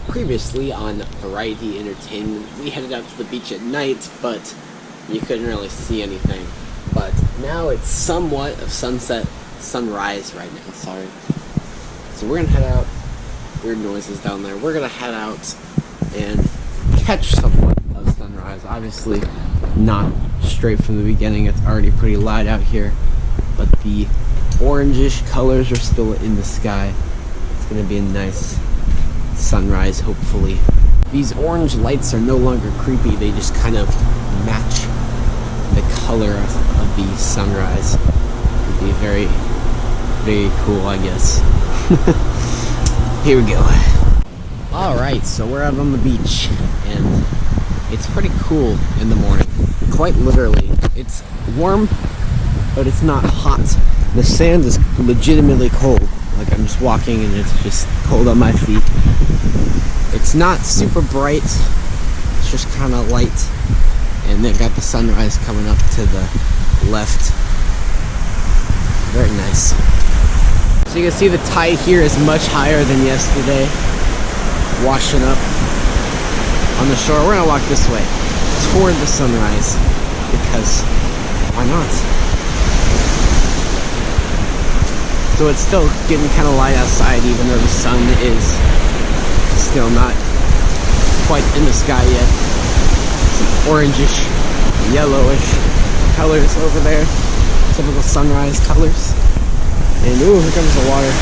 Previously on Variety Entertainment, we headed out to the beach at night, but you couldn't really see anything. But now it's somewhat of sunrise right now, sorry. So we're gonna head out, weird noises down there, we're gonna head out and catch somewhat of sunrise. Obviously not straight from the beginning, it's already pretty light out here, but the orangish colors are still in the sky. It's gonna be a nice sunrise, hopefully. These orange lights are no longer creepy, they just kind of match the color of the sunrise. It'd be very, very cool, I guess. Here we go. Alright, so we're out on the beach, and it's pretty cool in the morning. Quite literally. It's warm, but it's not hot. The sand is legitimately cold. Like, I'm just walking and it's just cold on my feet. It's not super bright, it's just kind of light. And then got the sunrise coming up to the left. Very nice. So you can see the tide here is much higher than yesterday. Washing up on the shore. We're gonna walk this way toward the sunrise because why not? So it's still getting kind of light outside, even though the sun is still not quite in the sky yet. Some orangish, yellowish colors over there. Typical sunrise colors. And ooh, here comes the water.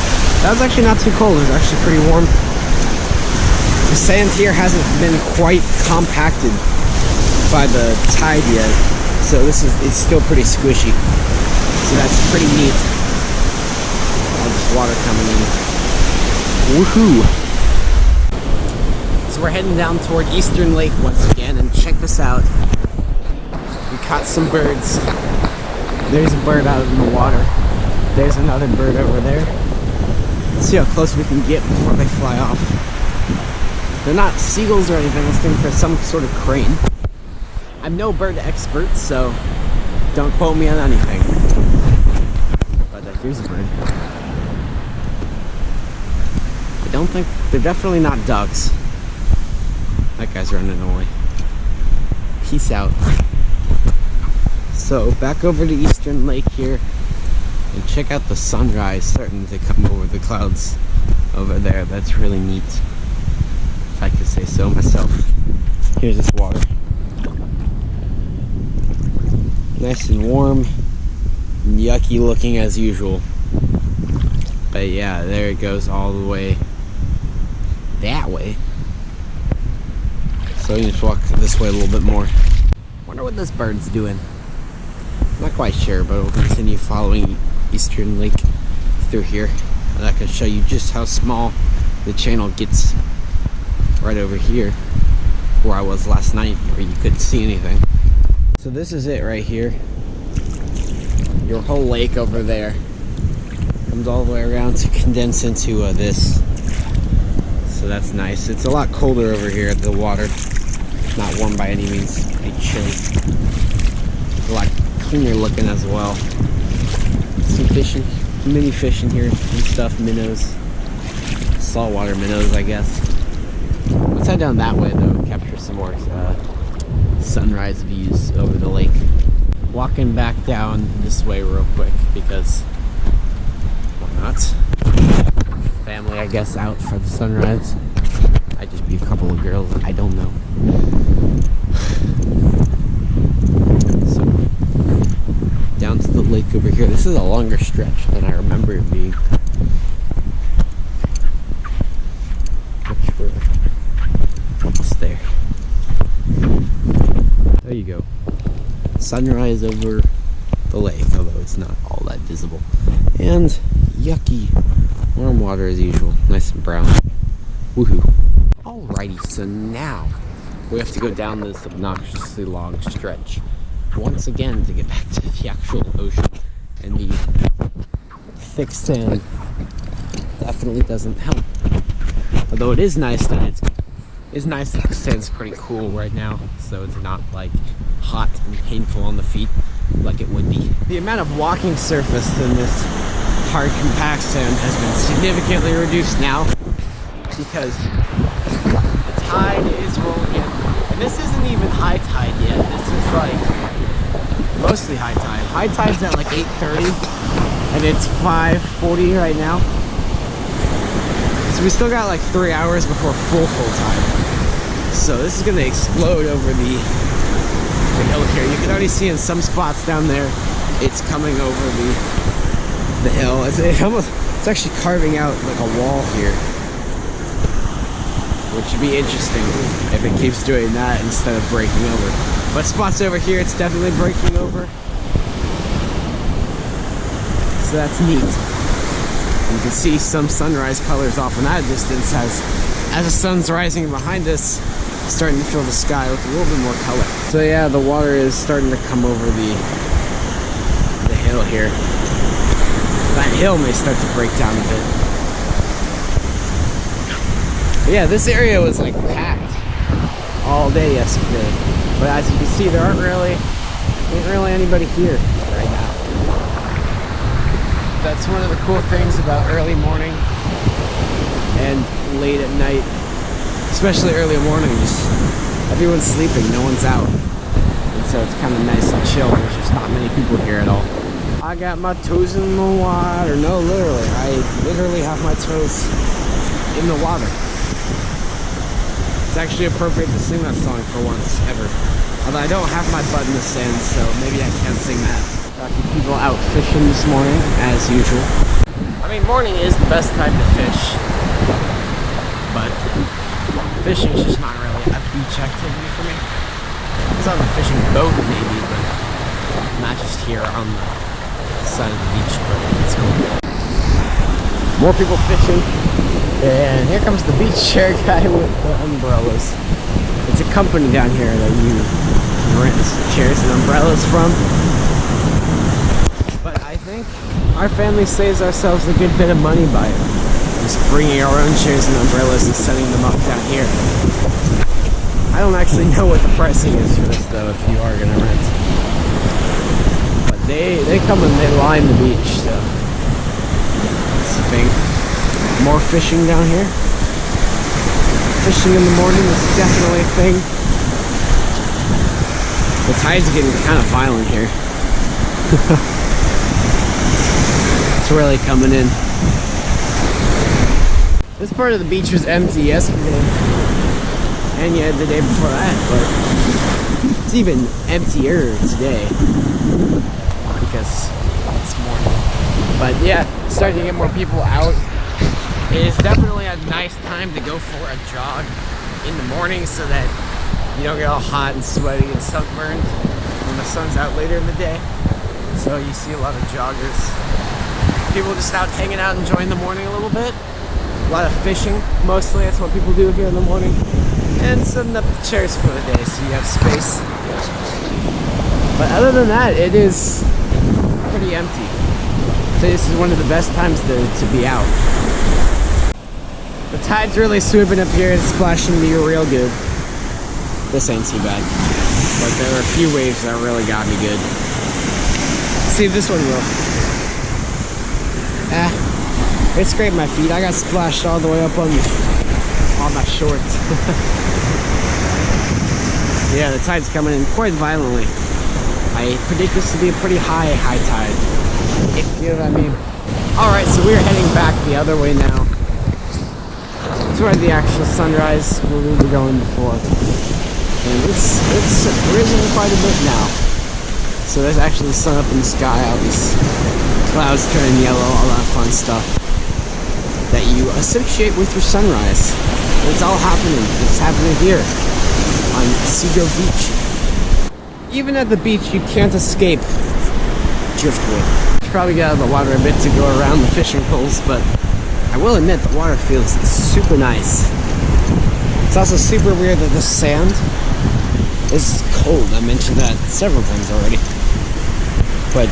That was actually not too cold, it was actually pretty warm. The sand here hasn't been quite compacted by the tide yet, so it's still pretty squishy. So that's pretty neat. All this water coming in. Woohoo! So we're heading down toward Eastern Lake once again, and check this out. We caught some birds. There's a bird out in the water. There's another bird over there. Let's see how close we can get before they fly off. They're not seagulls or anything, let's think for some sort of crane. I'm no bird expert, so don't quote me on anything. But here's a bird. I don't think, they're definitely not ducks. That guy's running away. Peace out. So back over to Eastern Lake here, and check out the sunrise starting to come over the clouds over there. That's really neat, if I could say so myself. Here's this water. Nice and warm, and yucky looking as usual. But yeah, there it goes all the way that way. So you just walk this way a little bit more. Wonder what this bird's doing. I'm not quite sure, but we'll continue following Eastern Lake through here, and I can show you just how small the channel gets right over here where I was last night, where you couldn't see anything. So this is it right here. Your whole lake over there comes all the way around to condense into this. So that's nice. It's a lot colder over here at the water. Not warm by any means. Pretty chilly. A lot cleaner looking as well. Some fishing, mini fishing here and stuff, minnows, saltwater minnows, I guess. Let's head down that way though and capture some more sunrise views over the lake. Walking back down this way real quick because why not? Family, I guess, out for the sunrise. Might just be a couple of girls, I don't know. So down to the lake over here. This is a longer stretch than I remember it being. Which we're almost there. There you go. Sunrise over the lake, although it's not all that visible. And yucky warm water as usual. Nice and brown. Woohoo. Alrighty, so now we have to go down this obnoxiously long stretch once again to get back to the actual ocean, and the thick sand definitely doesn't help. Although it is nice that the sand's pretty cool right now, so it's not like hot and painful on the feet like it would be. The amount of walking surface in this hard compact sand has been significantly reduced now because The tide is rolling in. And this isn't even high tide yet. This is like mostly high tide. High tide's at like 8:30 and it's 5:40 right now. So we still got like 3 hours before full tide. So this is gonna explode over the hill here. You can already see in some spots down there, it's coming over the hill. It's actually carving out like a wall here, which would be interesting if it keeps doing that instead of breaking over. But spots over here, it's definitely breaking over. So that's neat. You can see some sunrise colors off in that distance as the sun's rising behind us, starting to fill the sky with a little bit more color. So yeah, the water is starting to come over the hill here. That hill may start to break down a bit. But yeah, this area was like packed all day yesterday. But as you can see, there ain't really anybody here right now. That's one of the cool things about early morning and late at night, especially early morning. Just everyone's sleeping, no one's out, and so it's kind of nice and chill. There's just not many people here at all. I got my toes in the water. No, literally, I literally have my toes in the water. It's actually appropriate to sing that song for once ever. Although I don't have my butt in the sand, so maybe I can't sing that. Got a few people out fishing this morning, as usual. I mean, morning is the best time to fish, but fishing is just not really a beach activity for me. It's on the fishing boat maybe, but not just here on the side of the beach, but it's cool. More people fishing, and here comes the beach chair guy with the umbrellas. It's a company down here that you rent chairs and umbrellas from. But I think our family saves ourselves a good bit of money by it. Just bringing our own chairs and umbrellas and setting them up down here. I don't actually know what the pricing is for this though, if you are gonna rent. But they come and they line the beach, so that's the thing. More fishing down here. Fishing in the morning is definitely a thing. The tide's getting kind of violent here. It's really coming in. This part of the beach was empty yesterday, and yeah, the day before that, but it's even emptier today because it's morning. But yeah, starting to get more people out. It is definitely a nice time to go for a jog in the morning so that you don't get all hot and sweaty and sunburned when the sun's out later in the day. So you see a lot of joggers. People just out hanging out, enjoying the morning a little bit. A lot of fishing, mostly. That's what people do here in the morning. And setting up the chairs for the day so you have space. But other than that, it is pretty empty. So this is one of the best times to be out. The tide's really swooping up here and splashing me real good. This ain't too bad. But there are a few waves that really got me good. Let's see if this one will. It scraped my feet. I got splashed all the way up on my shorts. Yeah, the tide's coming in quite violently. I predict this to be a pretty high tide, if you know what I mean. Alright, so we're heading back the other way now. It's where the actual sunrise where we were going before. And it's risen quite a bit now. So there's actually the sun up in the sky, all these clouds turning yellow, all that fun stuff that you associate with your sunrise. It's all happening. It's happening here on Seagrove Beach. Even at the beach, you can't escape driftwood. You probably get out of the water a bit to go around the fishing poles, but I will admit the water feels super nice. It's also super weird that the sand is cold. I mentioned that several times already. But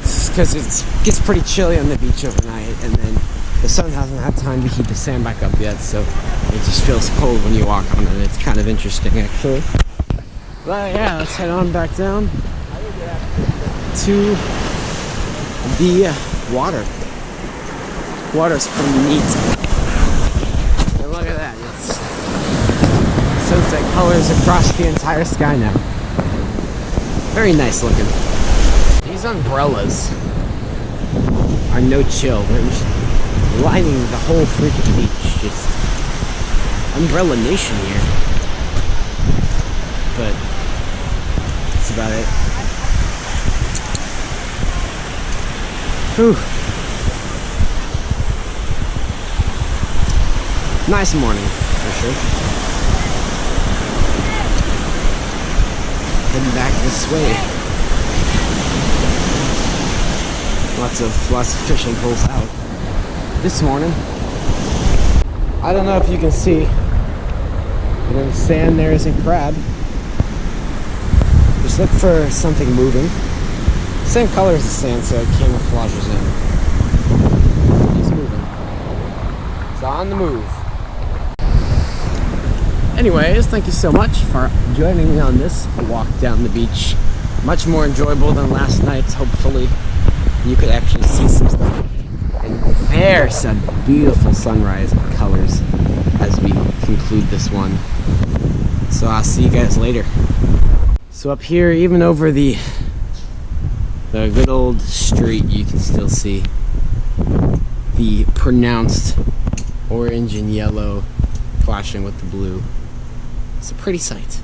it's because it gets pretty chilly on the beach overnight, and then the sun hasn't had time to heat the sand back up yet, so it just feels cold when you walk on it. It's kind of interesting, actually. But yeah, let's head on back down to the water. Water's pretty neat. And look at that. sunset colors across the entire sky now. Very nice looking. These umbrellas are no chill. They're just lining the whole freaking beach. Just umbrella nation here. But that's about it. Whew. Nice morning, for sure. Heading back this way. Lots of fishing poles out this morning. I don't know if you can see, but in the sand there isn't crab. Just look for something moving. Same color as the sand, so it camouflages in. He's moving. It's on the move. Anyways, thank you so much for joining me on this walk down the beach. Much more enjoyable than last night's, hopefully. You could actually see some stuff. And there's a beautiful sunrise colors as we conclude this one. So I'll see you guys later. So up here, even over the good old street, you can still see the pronounced orange and yellow clashing with the blue. It's a pretty sight.